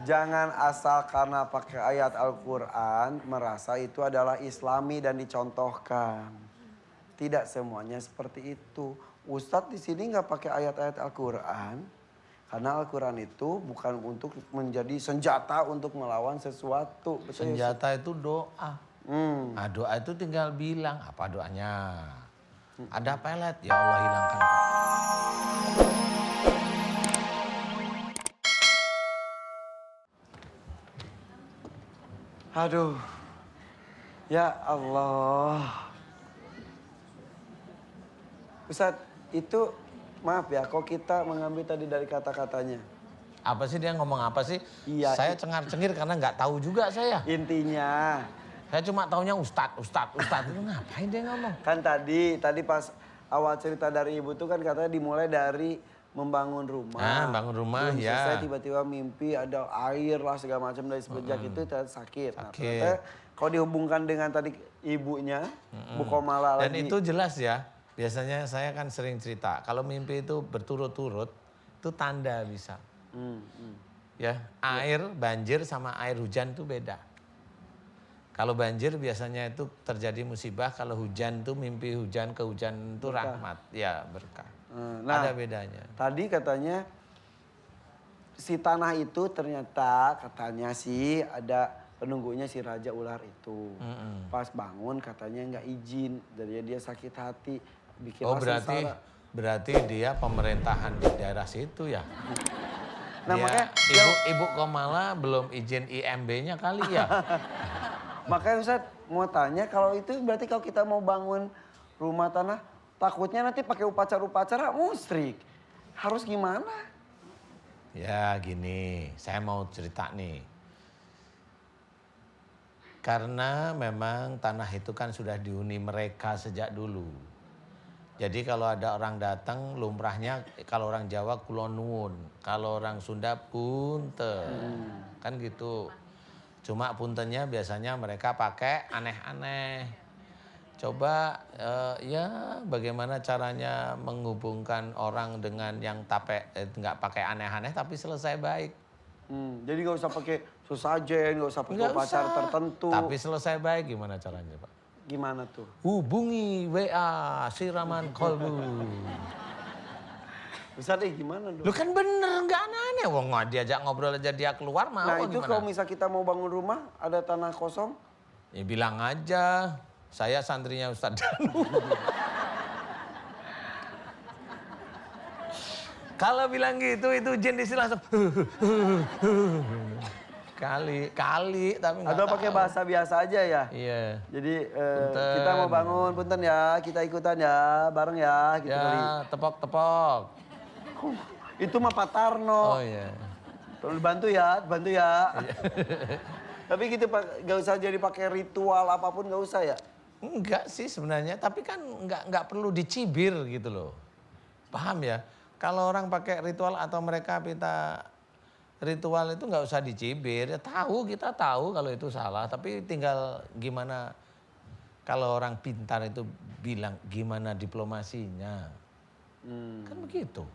Jangan asal karena pakai ayat Al-Quran merasa itu adalah islami dan dicontohkan. Tidak semuanya seperti itu. Ustadz di sini nggak pakai ayat-ayat Al-Quran. Karena Al-Quran itu bukan untuk menjadi senjata untuk melawan sesuatu. Betul Senjata itu doa. Hmm. Nah doa itu tinggal bilang apa doanya. Ada pelet, ya Allah hilangkan. Aduh. Ya Allah. Ustadz, itu maaf ya, kok kita mengambil tadi dari kata-katanya. Apa sih dia ngomong apa sih? Iya. Saya cengar-cengir karena nggak tahu juga saya. Intinya. Saya cuma taunya Ustadz. Itu ngapain dia ngomong? Kan tadi pas awal cerita dari ibu tuh kan katanya dimulai dari membangun rumah. Nah, bangun rumah. Belum Ya. selesai tiba-tiba mimpi ada air lah segala macam dari semenjak itu sakit. Nah, ternyata kalau dihubungkan dengan tadi ibunya, Bu Komala Dan lagi. itu jelas ya. Biasanya saya kan sering cerita, kalau mimpi itu berturut-turut, itu tanda bisa. Ya, air banjir sama air hujan itu beda. Kalau banjir biasanya itu terjadi musibah, kalau hujan itu mimpi hujan ke hujan itu rahmat, ya berkah. Nah, ada bedanya. Tadi katanya si tanah itu ternyata katanya sih ada penunggunya si Raja Ular itu. Pas bangun katanya nggak izin, jadi dia sakit hati. Bikin Oh berarti dia pemerintahan di daerah situ ya? Nah dia, makanya Ibu Komala belum izin IMB-nya kali ya? Makanya Ustadz mau tanya kalau itu berarti kalau kita mau bangun rumah tanah takutnya nanti pakai upacara-upacara musyrik. Harus gimana? Ya gini, saya mau cerita nih. Karena memang tanah itu kan sudah dihuni mereka sejak dulu. Jadi kalau ada orang datang lumrahnya kalau orang Jawa kulon nuwun, kalau orang Sunda punten. Kan gitu. Cuma puntennya biasanya mereka pakai aneh-aneh. Coba ya bagaimana caranya menghubungkan orang dengan yang nggak pakai aneh-aneh tapi selesai baik. Jadi nggak usah pakai sesajen, nggak usah pakai upacara tertentu. Tapi selesai baik gimana caranya Pak? Gimana tuh? Hubungi WA Siraman Kolbu. Ustadz gimana dong? Lu kan bener nggak aneh-aneh. Wong diajak ngobrol aja dia keluar mau Nah itu gimana? kalau misal kita mau bangun rumah ada tanah kosong. Ya bilang aja saya santrinya Ustadz Danu. Kalau bilang gitu itu jin di sini langsung kali tapi nggak Atau pakai bahasa biasa aja ya? Iya. Jadi kita mau bangun, punten ya, kita ikutan ya, bareng ya, gitu kali. Ya, tepok-tepok. Itu mah Pak Tarno. Oh iya. Tolong bantu ya. Tapi gitu Pak, gak usah jadi pakai ritual apapun gak usah ya? Enggak sih sebenarnya, tapi kan enggak perlu dicibir gitu loh. Paham ya? Kalau orang pakai ritual atau mereka minta ritual itu nggak usah dicibir, ya kita tahu kalau itu salah, tapi tinggal gimana kalau orang pintar itu bilang gimana diplomasinya. Kan begitu.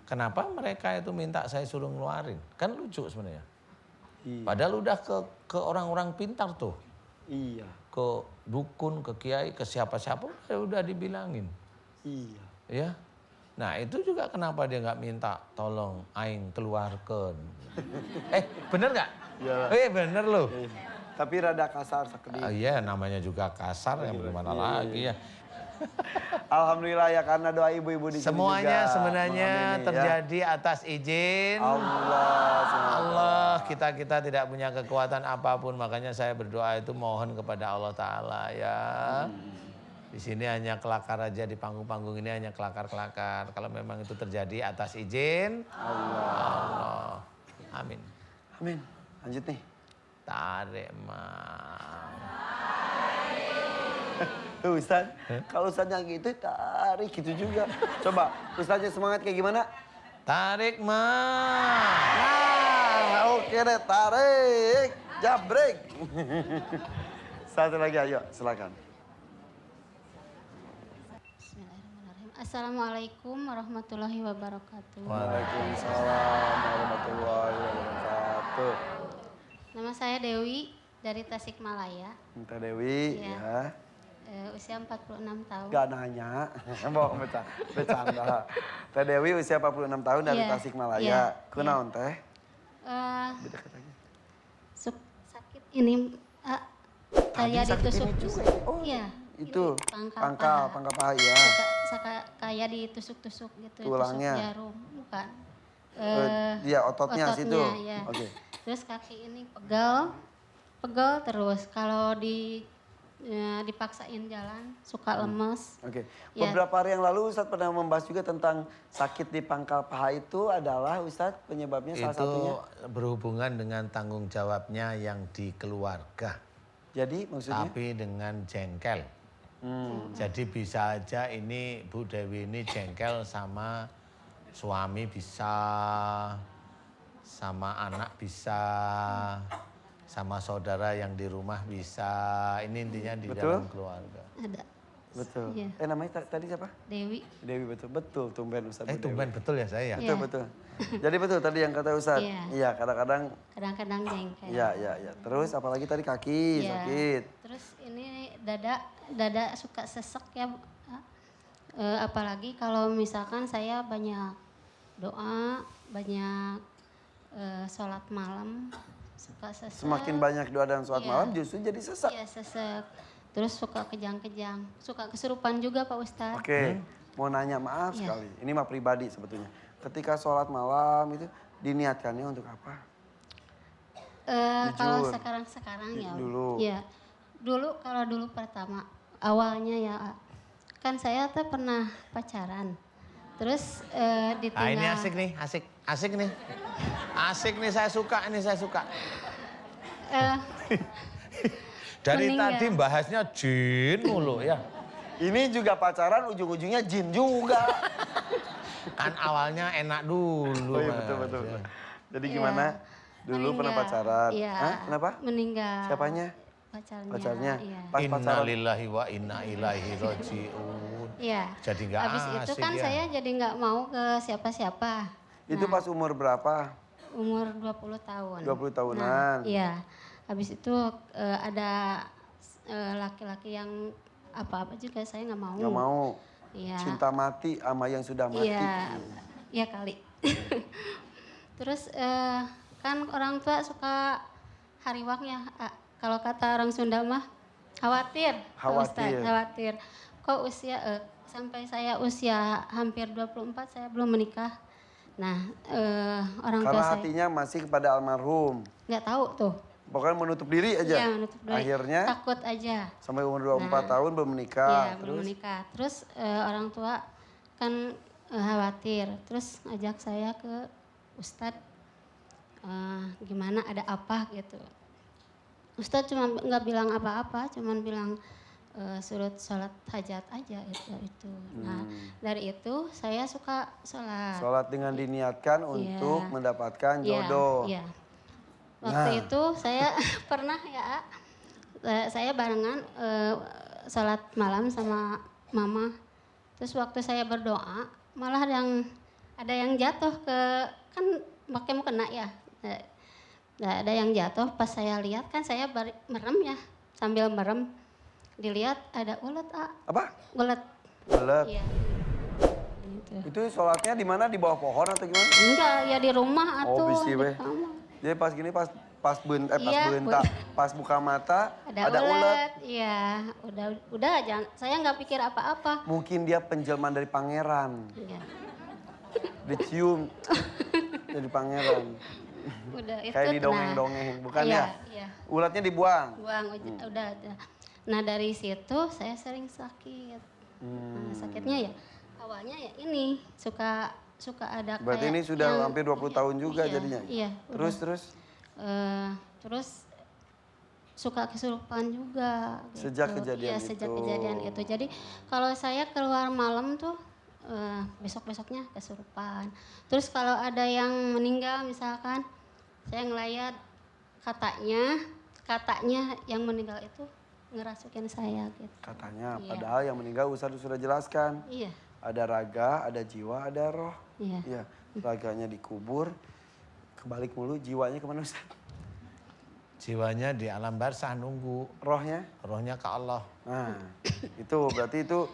Kenapa mereka itu minta saya suruh ngeluarin? Kan lucu sebenarnya. Iya. Padahal udah ke orang-orang pintar tuh. Iya. Ke dukun, ke kiai, ke siapa-siapa udah dibilangin. Iya. Ya. Nah itu juga kenapa dia nggak minta tolong aing keluarkan. Bener nggak? Iya. Bener loh. Tapi rada kasar sakit. Iya namanya juga kasar yang bagaimana lagi ya. Alhamdulillah ya karena doa ibu-ibu di sini Semuanya juga sebenarnya mengamini, terjadi atas izin Allah. Kita tidak punya kekuatan apapun, makanya saya berdoa itu mohon kepada Allah Ta'ala ya. Di sini hanya kelakar aja, di panggung-panggung ini hanya kelakar-kelakar. Kalau memang itu terjadi atas izin Allah. Amin. Amin. Lanjut nih. Tarik mah. Tuh Ustaz, kalau Ustaznya gitu tarik gitu juga. Coba Ustaznya semangat kayak gimana? Tarik mah. Nah, oke deh, tarik. Jabrek. Satu lagi, ayo silakan. Bismillahirrahmanirrahim. Assalamualaikum warahmatullahi wabarakatuh. Waalaikumsalam warahmatullahi wabarakatuh. Nama saya Dewi dari Tasikmalaya. Teh Dewi, Iya. ya. Usia 46 tahun. Gak nanya, mau bercanda. Teh Dewi usia 46 tahun dari Iya, Tasikmalaya. iya, Kunaon teh? Eh, Dekat lagi. sakit ini kayak sakit ini ditusuk-tusuk. juga. Oh, Iya. itu ini pangkal paha ya. Kayak ditusuk-tusuk gitu. Tulangnya. Tusuk jarum, bukan. Iya ototnya situ. Ya. Oke. Terus kaki ini pegel terus. Kalau dipaksain jalan suka lemes. Oke. Ya. Beberapa hari yang lalu Ustadz pernah membahas juga tentang sakit di pangkal paha itu adalah Ustadz penyebabnya salah satunya. Itu berhubungan dengan tanggung jawabnya yang di keluarga. Jadi maksudnya? Tapi dengan jengkel. Jadi bisa aja ini Bu Dewi ini jengkel sama suami bisa, sama anak bisa, sama saudara yang di rumah bisa. Ini intinya di Betul? dalam keluarga. Ada. Betul. Iya. Namanya tadi siapa? Dewi. Dewi betul. Betul tumben Ustadz. Bu Dewi. Tumben betul ya saya. Betul Iya. betul. Jadi betul tadi yang kata Ustadz. Iya. Iya kadang-kadang. Kadang-kadang jengkel. Iya. Terus apalagi tadi kaki Iya. sakit. Terus ini dada suka sesek ya. Apalagi kalau misalkan saya banyak doa, banyak sholat malam, suka sesek. Semakin banyak doa dan sholat Iya. malam justru jadi sesak. Iya sesek. Terus suka kejang-kejang, suka kesurupan juga Pak Ustadz. Oke, mau nanya maaf Iya. sekali. Ini mah pribadi sebetulnya. Ketika sholat malam itu diniatkannya untuk apa? Kalau Jujur. sekarang ya. Dulu. Iya. Kalau dulu pertama awalnya ya kan saya tuh pernah pacaran. Terus ditinggal. Ah ini asik nih, asik nih. Asik nih saya suka. eh, Dari Meninggal. tadi bahasnya jin mulu ya. Ini juga pacaran ujung-ujungnya jin juga. Kan awalnya enak dulu. Oh iya Mas. betul. Jadi Iya. gimana? Dulu pernah meninggal. pacaran. Iya. Hah? Kenapa? Meninggal. Siapanya? Pacarnya. Iya. Pas pacaran. Innalillahi wa inna ilaihi roji'un. Iya. Jadi nggak Habis itu asik kan ya. saya jadi nggak mau ke siapa-siapa. Itu pas umur berapa? Umur 20 tahun. 20 tahunan. Nah, iya. Habis itu ada laki-laki yang apa-apa juga saya nggak mau. Gak mau. Iya. Cinta mati sama yang sudah mati. Iya. Iya kali. Terus kan orang tua suka hariwaknya. Kalau kata orang Sunda mah khawatir. Pak Ustadz, khawatir. Kok sampai saya usia hampir 24 saya belum menikah. Nah, orang tua Karena saya hatinya masih kepada almarhum. nggak tahu tuh. Pokoknya menutup diri aja. Iya, menutup diri. Akhirnya Takut aja. sampai umur 24 tahun belum menikah. Iya, belum menikah. Terus orang tua kan khawatir. Terus ngajak saya ke Ustadz, gimana ada apa gitu. Ustadz cuma nggak bilang apa-apa, cuma bilang surut sholat hajat aja itu. Nah dari itu saya suka sholat. Sholat dengan diniatkan untuk mendapatkan jodoh. Iya. Waktu itu saya pernah ya, saya barengan sholat malam sama mama. Terus waktu saya berdoa, malah ada yang jatuh kan pakai mukena ya. Nah, ada yang jatuh, pas saya lihat kan saya merem ya, sambil merem. Dilihat ada ulet, Apa? Ulet. Belet. Iya. Gitu. Itu sholatnya di mana? Di bawah pohon atau gimana? Enggak, ya di rumah Oh, atuh. bisi di weh. kamar. Jadi pas gini pas Iya, pas buka mata Ada ulet. Iya, udah aja. Saya nggak pikir apa-apa. Mungkin dia penjelmaan dari pangeran. Iya. Dicium dari pangeran. Udah itu Kayak di dongeng-dongeng, bukan iya, ya? Iya. Ulatnya dibuang. Buang udah. Nah dari situ saya sering sakit. Nah, sakitnya ya awalnya ya ini suka ada Berarti kayak ini sudah yang- hampir 20 tahun juga iya, jadinya? Iya. Terus? Terus suka kesurupan juga. Sejak gitu. kejadian Iya, sejak itu. kejadian itu. Jadi kalau saya keluar malam tuh besok-besoknya kesurupan. Terus kalau ada yang meninggal misalkan, saya ngelayat katanya yang meninggal itu ngerasukin saya gitu. Katanya, Iya. padahal yang meninggal Ustadz sudah jelaskan. Iya, Ada raga, ada jiwa, ada roh. iya. Iya, raganya dikubur, kebalik mulu, jiwanya kemana Ustadz? Jiwanya di alam barzah nunggu. Rohnya? Rohnya ke Allah. Nah, itu berarti itu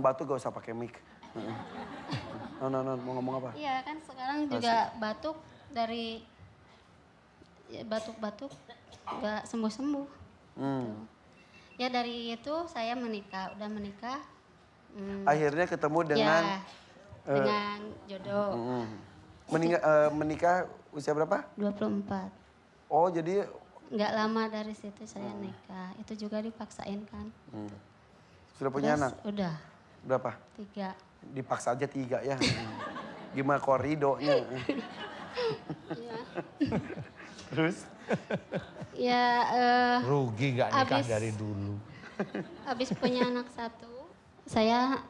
batu gak usah pakai mic. Non, mau ngomong apa? Iya kan sekarang juga batuk dari ya, batuk-batuk nggak sembuh-sembuh. Hmm. Ya dari itu saya menikah, udah menikah. Akhirnya ketemu dengan Ya, dengan jodoh. menikah usia berapa? 24. Oh, jadi Nggak lama dari situ saya nikah. Itu juga dipaksain kan. sudah punya Terus anak? udah Berapa? 3. Dipaksa aja 3 ya. Gimana koridonya? Iya. Terus? Ya Rugi gak nikah Abis- dari dulu. habis punya anak 1, saya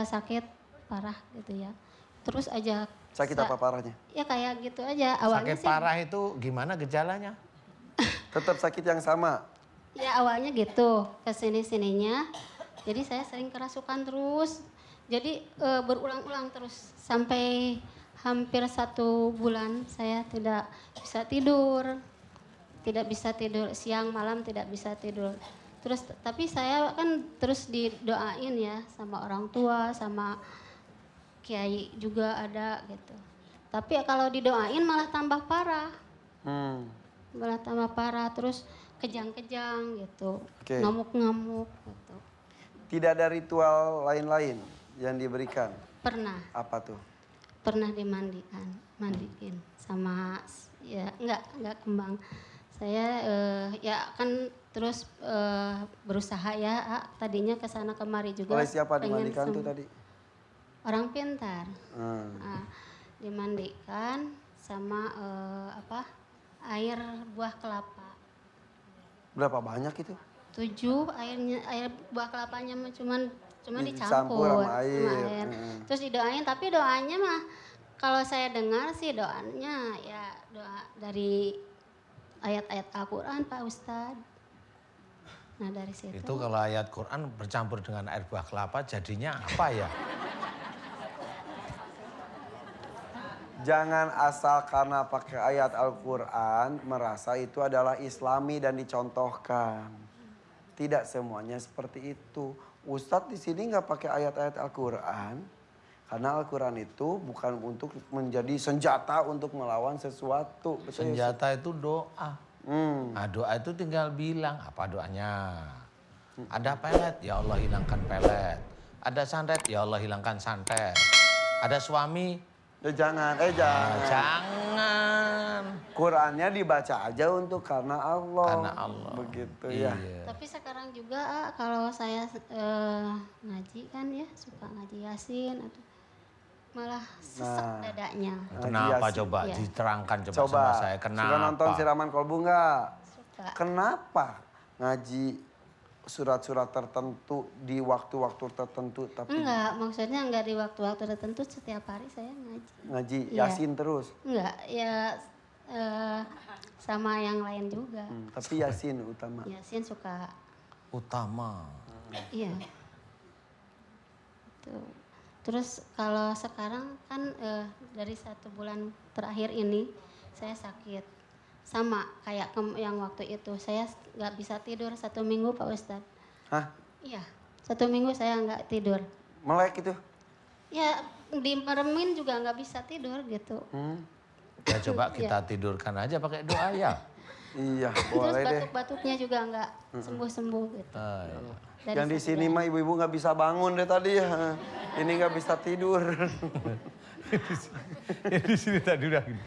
sakit parah gitu ya. Terus aja Sakit apa parahnya? ya kayak gitu aja. Awalnya Sakit sih parah itu gimana gejalanya? Tetap sakit yang sama? ya awalnya gitu, kesini-sininya. Jadi saya sering kerasukan terus. Jadi berulang-ulang terus sampai hampir 1 bulan saya tidak bisa tidur. Tidak bisa tidur siang malam tidak bisa tidur. Terus tapi saya kan terus didoain ya sama orang tua, sama kiai juga ada gitu. Tapi kalau didoain malah tambah parah. Hmm. Malah tambah parah terus kejang-kejang gitu. Oke. Ngamuk-ngamuk gitu. Tidak ada ritual lain-lain yang diberikan? Pernah Apa tuh? mandiin sama ya enggak kembang. Saya ya kan terus berusaha ya tadinya ke sana kemari juga. Oleh siapa pengen dimandikan tuh tadi? Orang pintar. Hmm. Dimandikan sama air buah kelapa. Berapa banyak itu? 7 air buah kelapanya mah cuma Dicampur dicampur sama air. Terus didoain tapi doanya mah kalau saya dengar sih doanya ya doa dari ayat-ayat Al-Qur'an Pak Ustadz. Nah dari situ. Itu kalau ayat Quran bercampur dengan air buah kelapa jadinya apa ya? Jangan asal karena pakai ayat Al-Quran merasa itu adalah islami dan dicontohkan. Tidak semuanya seperti itu. Ustadz di sini nggak pakai ayat-ayat Al-Quran. Karena Al-Quran itu bukan untuk menjadi senjata untuk melawan sesuatu. Betul ya, Ustadz? Senjata itu doa. Hmm. Nah doa itu tinggal bilang apa doanya. Ada pelet, ya Allah hilangkan pelet. Ada santet, ya Allah hilangkan santet. Ada suami, Jangan, jangan. Jangan. Qurannya dibaca aja untuk karena Allah. Karena Allah. Begitu Iya. ya. Tapi sekarang juga kalau saya ngaji kan ya suka ngaji Yasin atau malah sesek dadanya. Kenapa Yasin. coba Iya. diterangkan Coba, sama saya kenapa? suka nonton Siraman Kolbu nggak? Suka. Kenapa ngaji surat-surat tertentu di waktu-waktu tertentu tapi Enggak, maksudnya enggak di waktu-waktu tertentu setiap hari saya ngaji. ngaji Iya. Yasin terus? Enggak, ya sama yang lain juga. Tapi Yasin utama. Yasin suka, Utama. iya. Tuh. Terus kalau sekarang kan dari 1 bulan terakhir ini saya sakit. Sama kayak yang waktu itu saya nggak bisa tidur 1 minggu Pak Ustadz. Hah? Iya, 1 minggu saya nggak tidur. Melek itu? Ya dimeremin juga nggak bisa tidur gitu. Ya coba kita tidurkan aja pakai doa ya. Iya, Terus boleh deh. batuk-batuknya juga nggak sembuh-sembuh gitu. Dari Yang di satu sini bulan. mah ibu-ibu nggak bisa bangun deh tadi ya. Ini nggak bisa tidur. Di sini tadi udah gini.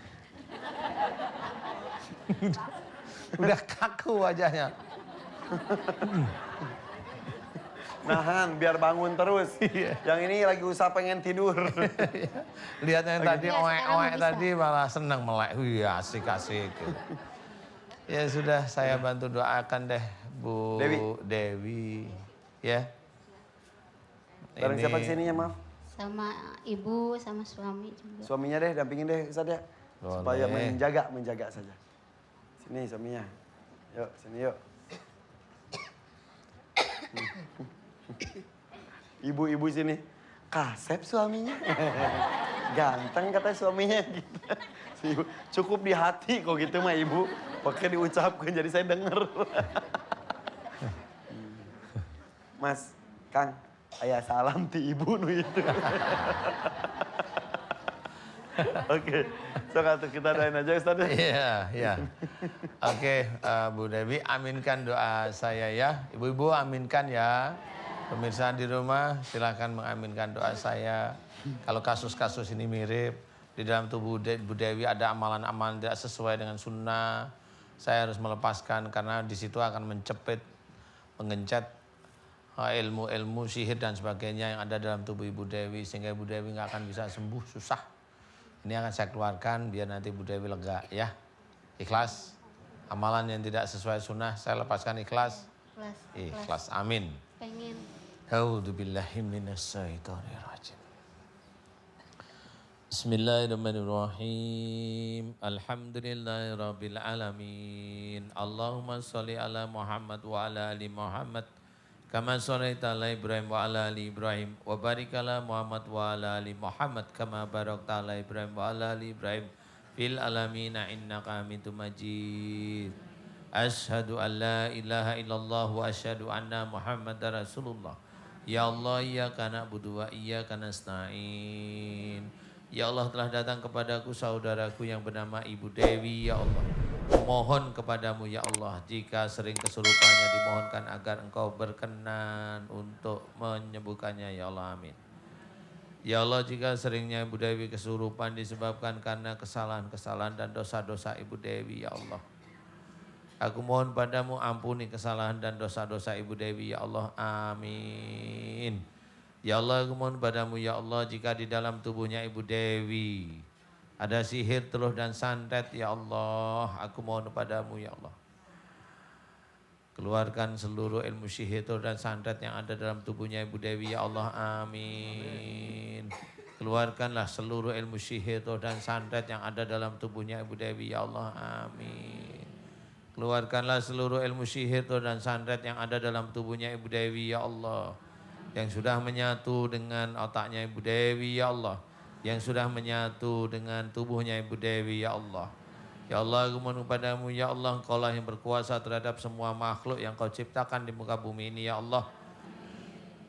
Udah kaku wajahnya. Nahan biar bangun terus. Yang ini lagi usaha pengen tidur. Lihat yang tadi Ya, sekarang oek-oek bisa. tadi malah senang melek. Wih asik-asik. Ya sudah saya bantu doakan deh Bu Dewi. Ya. Bareng siapa kesininya maaf? Sama ibu, sama suami juga. Suaminya deh, dampingin deh Ustadz ya. Supaya Boleh. menjaga saja. Sini suaminya. Yuk, sini yuk. Ibu-ibu sini. Kasep suaminya. Ganteng kata suaminya gitu. Si ibu, cukup di hati kok gitu mah ibu. Pakai diucapkan jadi saya denger. Mas, Kang, ayah salam ti ibu nu itu. Oke, so kita doain aja Ustaz. Iya, iya. Oke, Bu Dewi, aminkan doa saya ya. Ibu-ibu aminkan ya. Pemirsa di rumah silahkan mengaminkan doa saya. Kalau kasus-kasus ini mirip, di dalam tubuh Bu Dewi ada amalan-amalan tidak sesuai dengan sunnah. Saya harus melepaskan karena di situ akan mencepit, mengencet ilmu-ilmu sihir dan sebagainya yang ada dalam tubuh Ibu Dewi. Sehingga Ibu Dewi nggak akan bisa sembuh, susah. Ini akan saya keluarkan biar nanti Bu Dewi lega ya. Ikhlas. Amalan yang tidak sesuai sunnah saya lepaskan ikhlas. Ikhlas. Amin. Pengen. A'udzubillahi minasyaitonirrajim. Bismillahirrahmanirrahim. Alhamdulillahirabbil alamin. Allahumma shalli ala Muhammad wa ala ali Muhammad. Kama shallaita ala Ibrahim wa ala ali Ibrahim wa barik ala Muhammad wa ala ali Muhammad kama barakta ala Ibrahim wa ala ali Ibrahim fil alamin innaka Hamidum Majid. Asyhadu an la ilaha illallah wa asyhadu anna Muhammadar Rasulullah. Ya Allah, iyyaka na'budu wa iyyaka nasta'in. Ya Allah, telah datang kepadaku saudaraku yang bernama Ibu Dewi, ya Allah. Mohon kepadamu ya Allah, jika sering kesurupannya dimohonkan agar engkau berkenan untuk menyembuhkannya ya Allah, amin. Ya Allah, jika seringnya Ibu Dewi kesurupan disebabkan karena kesalahan-kesalahan dan dosa-dosa Ibu Dewi ya Allah. Aku mohon padamu ampuni kesalahan dan dosa-dosa Ibu Dewi ya Allah, amin. Ya Allah, aku mohon padamu ya Allah, jika di dalam tubuhnya Ibu Dewi ada sihir, teluh dan santet ya Allah, aku mohon padamu ya Allah. Keluarkan seluruh ilmu sihir, teluh dan santet yang ada dalam tubuhnya Ibu Dewi ya Allah, amin. Keluarkanlah seluruh ilmu sihir, teluh dan santet yang ada dalam tubuhnya Ibu Dewi ya Allah, amin. Keluarkanlah seluruh ilmu sihir, teluh dan santet yang ada dalam tubuhnya Ibu Dewi ya Allah, yang sudah menyatu dengan otaknya Ibu Dewi ya Allah, yang sudah menyatu dengan tubuhnya Ibu Dewi ya Allah. Ya Allah, aku mohon padamu ya Allah, Engkau lah yang berkuasa terhadap semua makhluk yang Kau ciptakan di muka bumi ini ya Allah.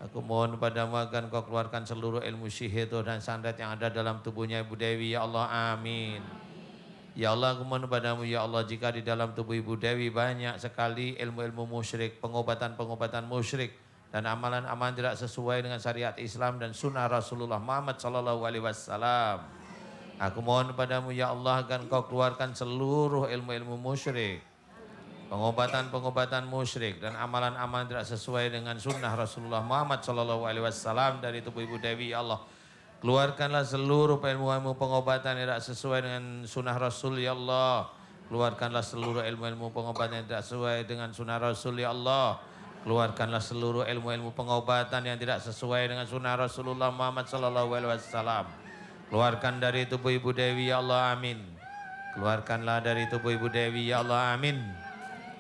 Aku mohon padamu agar Engkau keluarkan seluruh ilmu sihir dan santet yang ada dalam tubuhnya Ibu Dewi ya Allah, amin. Ya Allah, aku mohon padamu ya Allah, jika di dalam tubuh Ibu Dewi banyak sekali ilmu-ilmu musyrik, pengobatan-pengobatan musyrik, dan amalan-amalan tidak sesuai dengan syariat Islam dan sunnah Rasulullah Muhammad SAW. Aku mohon padamu ya Allah agar Engkau keluarkan seluruh ilmu-ilmu musyrik, pengobatan-pengobatan musyrik dan amalan-amalan tidak sesuai dengan sunnah Rasulullah Muhammad SAW dari tubuh Ibu Dewi ya Allah. Keluarkanlah seluruh ilmu-ilmu pengobatan yang tidak sesuai dengan sunnah Rasul ya Allah. Keluarkanlah seluruh ilmu-ilmu pengobatan yang tidak sesuai dengan sunnah Rasul ya Allah. Keluarkanlah seluruh ilmu-ilmu pengobatan yang tidak sesuai dengan sunnah Rasulullah Muhammad SAW. Keluarkan dari tubuh Ibu Dewi ya Allah, amin. Keluarkanlah dari tubuh Ibu Dewi ya Allah, amin.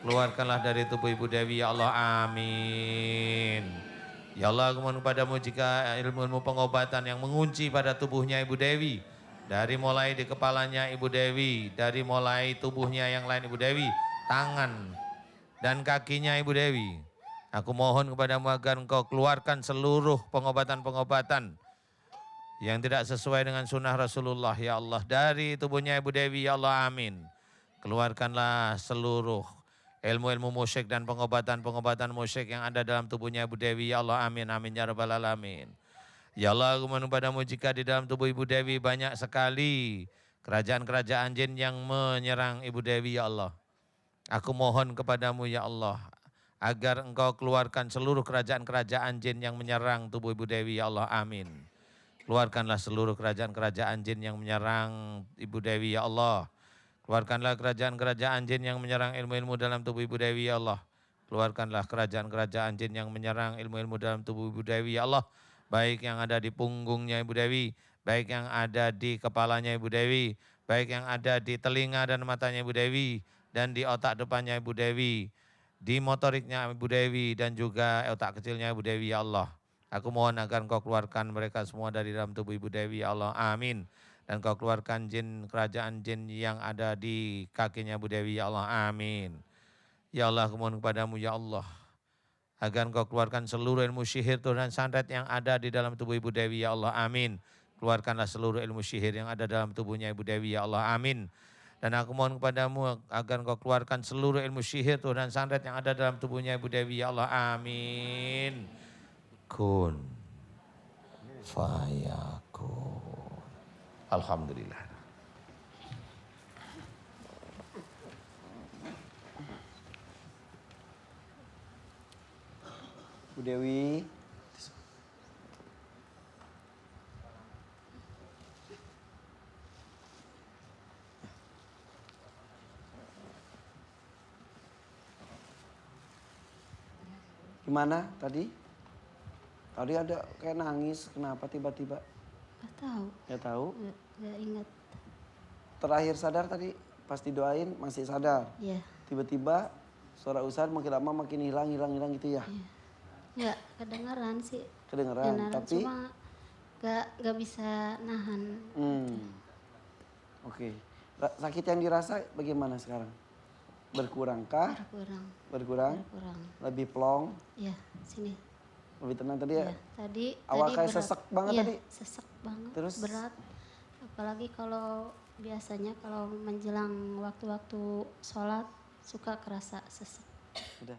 Keluarkanlah dari tubuh Ibu Dewi ya Allah, amin. Ya Allah, aku mohon padamu jika ilmu-ilmu pengobatan yang mengunci pada tubuhnya Ibu Dewi, dari mulai di kepalanya Ibu Dewi, dari mulai tubuhnya yang lain Ibu Dewi, tangan dan kakinya Ibu Dewi, aku mohon kepadamu agar Engkau keluarkan seluruh pengobatan-pengobatan yang tidak sesuai dengan sunnah Rasulullah ya Allah dari tubuhnya Ibu Dewi ya Allah, amin. Keluarkanlah seluruh ilmu-ilmu musyrik dan pengobatan-pengobatan musyrik yang ada dalam tubuhnya Ibu Dewi ya Allah, amin, amin ya rabbal alamin. Ya Allah, aku mohon padamu jika di dalam tubuh Ibu Dewi banyak sekali kerajaan-kerajaan jin yang menyerang Ibu Dewi ya Allah. Aku mohon kepadamu ya Allah agar Engkau keluarkan seluruh kerajaan-kerajaan jin yang menyerang tubuh Ibu Dewi ya Allah, amin. Keluarkanlah seluruh kerajaan-kerajaan jin yang menyerang Ibu Dewi ya Allah. Keluarkanlah kerajaan-kerajaan jin yang menyerang ilmu-ilmu dalam tubuh Ibu Dewi ya Allah. Keluarkanlah kerajaan-kerajaan jin yang menyerang ilmu-ilmu dalam tubuh Ibu Dewi ya Allah. Baik yang ada di punggungnya Ibu Dewi, baik yang ada di kepalanya Ibu Dewi, baik yang ada di telinga dan matanya Ibu Dewi, dan di otak depannya Ibu Dewi, di motoriknya Ibu Dewi, dan juga otak kecilnya Ibu Dewi ya Allah. Aku mohon agar Engkau keluarkan mereka semua dari dalam tubuh Ibu Dewi ya Allah, amin. Dan kau keluarkan jin, kerajaan jin yang ada di kakinya Bu Dewi, ya Allah, amin. Ya Allah, aku mohon kepadamu, ya Allah, agar kau keluarkan seluruh ilmu sihir dan santet yang ada di dalam tubuh Ibu Dewi, ya Allah, amin. Keluarkanlah seluruh ilmu sihir yang ada dalam tubuhnya Ibu Dewi, ya Allah, amin. Dan aku mohon kepadamu agar kau keluarkan seluruh ilmu sihir dan santet yang ada dalam tubuhnya Ibu Dewi, ya Allah, amin. Kun fayakun. Alhamdulillah. Bu Dewi. Gimana tadi? Tadi ada kayak nangis, kenapa tiba-tiba? Gak tahu, Gak tahu. gak ingat. Terakhir sadar tadi pas didoain masih sadar. Iya, Tiba-tiba suara Ustadz makin lama makin hilang gitu ya. iya. Nggak kedengeran sih. Kedengeran, tapi cuma gak bisa nahan. Oke. Sakit yang dirasa bagaimana sekarang? Berkurangkah? Berkurang. Berkurang? Berkurang. Lebih plong? Iya, sini. Lebih tenang tadi ya? Iya, tadi Awal kayak berat. sesek banget Iya, tadi? sesek banget. Terus? Berat. Apalagi kalau biasanya kalau menjelang waktu-waktu sholat suka kerasa sesek. Udah.